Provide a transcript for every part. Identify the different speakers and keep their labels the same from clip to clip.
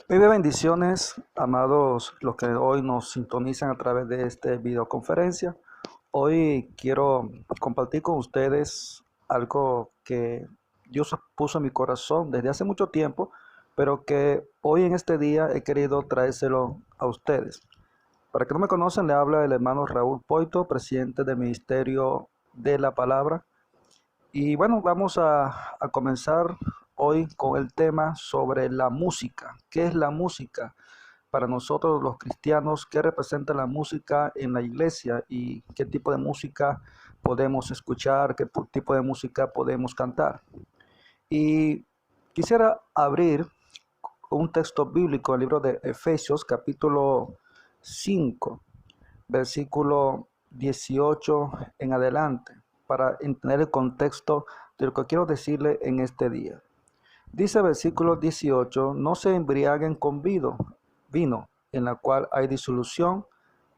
Speaker 1: Vive bendiciones, amados, los que hoy nos sintonizan a través de esta videoconferencia. Hoy quiero compartir con ustedes algo que Dios puso en mi corazón desde hace mucho tiempo, pero que hoy en este día he querido traérselo a ustedes. Para que no me conocen, le habla el hermano Raúl Poito, presidente del Ministerio de la Palabra. Y bueno, vamos a comenzar hoy con el tema sobre la música. ¿Qué es la música para nosotros los cristianos? ¿Qué representa la música en la iglesia? ¿Y qué tipo de música podemos escuchar? ¿Qué tipo de música podemos cantar? Y quisiera abrir un texto bíblico, el libro de Efesios, capítulo 5, versículo 18 en adelante, para entender el contexto de lo que quiero decirle en este día. Dice versículo 18, no se embriaguen con vino, en la cual hay disolución,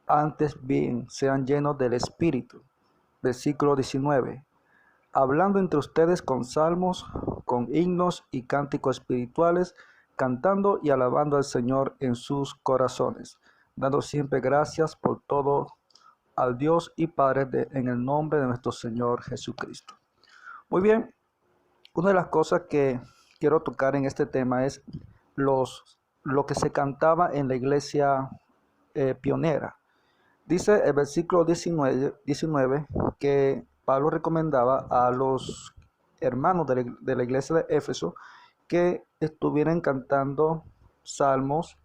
Speaker 1: antes bien sean llenos del Espíritu. Versículo 19, hablando entre ustedes con salmos, con himnos y cánticos espirituales, cantando y alabando al Señor en sus corazones, dando siempre gracias por todo al Dios y Padre en el nombre de nuestro Señor Jesucristo. Muy bien, una de las cosas que quiero tocar en este tema es lo que se cantaba en la iglesia pionera. Dice el versículo 19 que Pablo recomendaba a los hermanos de la iglesia de Éfeso que estuvieran cantando salmos,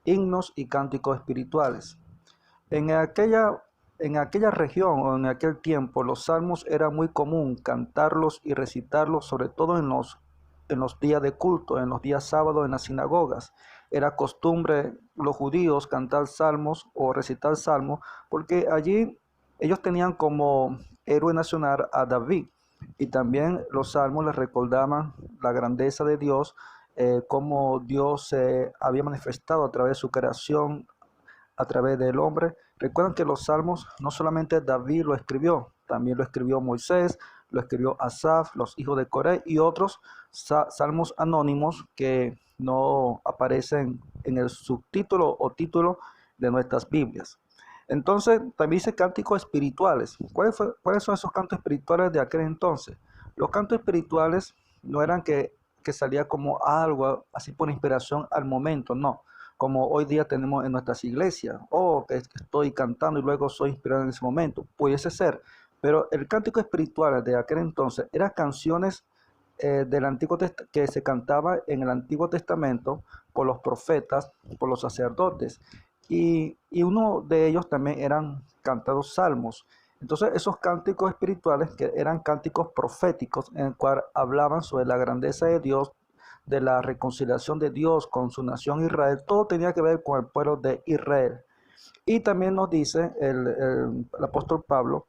Speaker 1: himnos y cánticos espirituales. En aquella, en aquella región o en aquel tiempo los salmos era muy común cantarlos y recitarlos, sobre todo en los días de culto, en los días sábados en las sinagogas. Era costumbre los judíos cantar salmos o recitar salmos porque allí ellos tenían como héroe nacional a David, y también los salmos les recordaban la grandeza de Dios, cómo Dios se había manifestado a través de su creación, a través del hombre. Recuerden que los salmos no solamente David lo escribió, también lo escribió Moisés, lo escribió Asaf, los hijos de Coré y otros salmos anónimos que no aparecen en el subtítulo o título de nuestras Biblias. Entonces, también dice cánticos espirituales. ¿Cuáles son esos cantos espirituales de aquel entonces? Los cantos espirituales no eran que salía como algo así por inspiración al momento, no, como hoy día tenemos en nuestras iglesias, que estoy cantando y luego soy inspirado en ese momento, pudiese ser, pero el cántico espiritual de aquel entonces eran canciones que se cantaba en el Antiguo Testamento por los profetas, por los sacerdotes, y uno de ellos también eran cantados salmos. Entonces esos cánticos espirituales que eran cánticos proféticos en el cual hablaban sobre la grandeza de Dios, de la reconciliación de Dios con su nación Israel, todo tenía que ver con el pueblo de Israel. Y también nos dice el apóstol Pablo,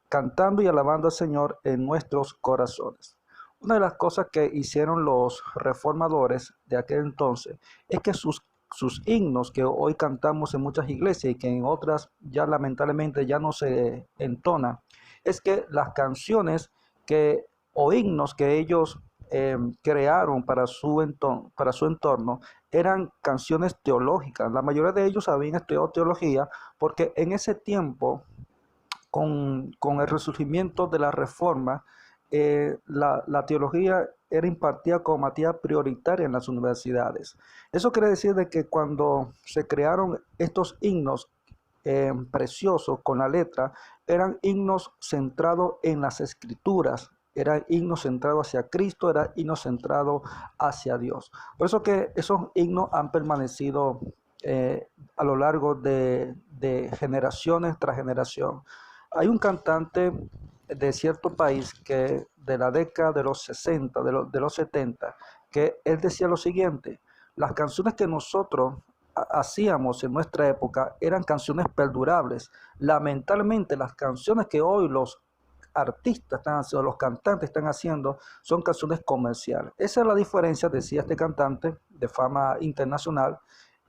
Speaker 1: cantando y alabando al Señor en nuestros corazones. Una de las cosas que hicieron los reformadores de aquel entonces es que sus himnos que hoy cantamos en muchas iglesias y que en otras ya lamentablemente ya no se entona, es que las canciones que o himnos que ellos crearon para su entorno eran canciones teológicas. La mayoría de ellos habían estudiado teología porque en ese tiempo, con el resurgimiento de la reforma, la teología era impartida como materia prioritaria en las universidades. Eso quiere decir de que cuando se crearon estos himnos preciosos con la letra, eran himnos centrados en las escrituras, eran himnos centrados hacia Cristo, eran himnos centrados hacia Dios. Por eso que esos himnos han permanecido a lo largo de generaciones tras generación. Hay un cantante de cierto país que de la década de los 60, de los 70, que él decía lo siguiente: las canciones que nosotros hacíamos en nuestra época eran canciones perdurables. Lamentablemente las canciones que hoy los artistas están haciendo, los cantantes están haciendo, son canciones comerciales. Esa es la diferencia, decía este cantante de fama internacional.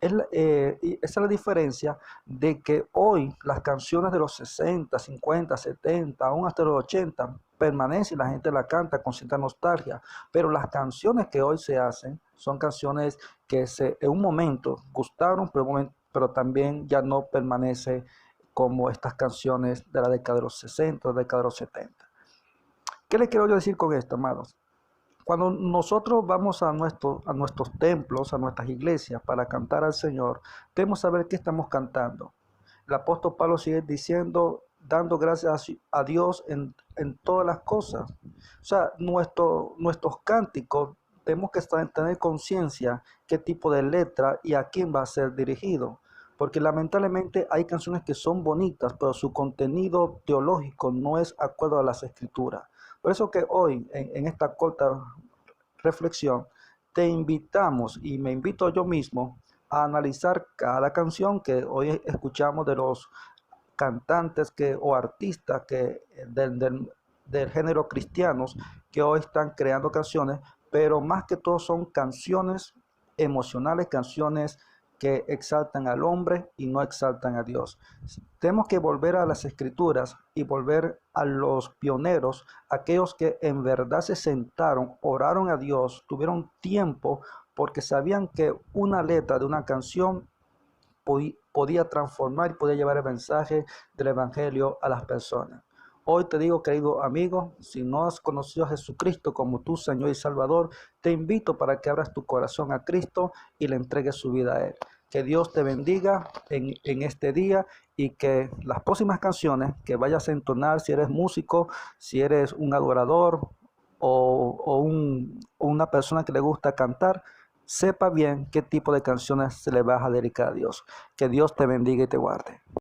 Speaker 1: Esa es la diferencia de que hoy las canciones de los 60, 50, 70, aún hasta los 80, permanece y la gente la canta con cierta nostalgia. Pero las canciones que hoy se hacen son canciones que en un momento gustaron, pero también ya no permanece como estas canciones de la década de los 60, de la década de los 70. ¿Qué les quiero yo decir con esto, amados? Cuando nosotros vamos a nuestros templos, a nuestras iglesias para cantar al Señor, debemos saber qué estamos cantando. El apóstol Pablo sigue diciendo, dando gracias a Dios en todas las cosas. O sea, nuestros cánticos tenemos que tener conciencia qué tipo de letra y a quién va a ser dirigido. Porque lamentablemente hay canciones que son bonitas, pero su contenido teológico no es acuerdo a las escrituras. Por eso que hoy, en esta corta reflexión, te invitamos y me invito yo mismo a analizar cada canción que hoy escuchamos de los cantantes o artistas del género cristianos que hoy están creando canciones, pero más que todo son canciones emocionales, canciones que exaltan al hombre y no exaltan a Dios. Tenemos que volver a las escrituras y volver a los pioneros, aquellos que en verdad se sentaron, oraron a Dios, tuvieron tiempo porque sabían que una letra de una canción podía transformar y podía llevar el mensaje del Evangelio a las personas. Hoy te digo, querido amigo, si no has conocido a Jesucristo como tu Señor y Salvador, te invito para que abras tu corazón a Cristo y le entregues su vida a Él. Que Dios te bendiga en este día y que las próximas canciones que vayas a entonar, si eres músico, si eres un adorador o una persona que le gusta cantar, sepa bien qué tipo de canciones se le vas a dedicar a Dios. Que Dios te bendiga y te guarde.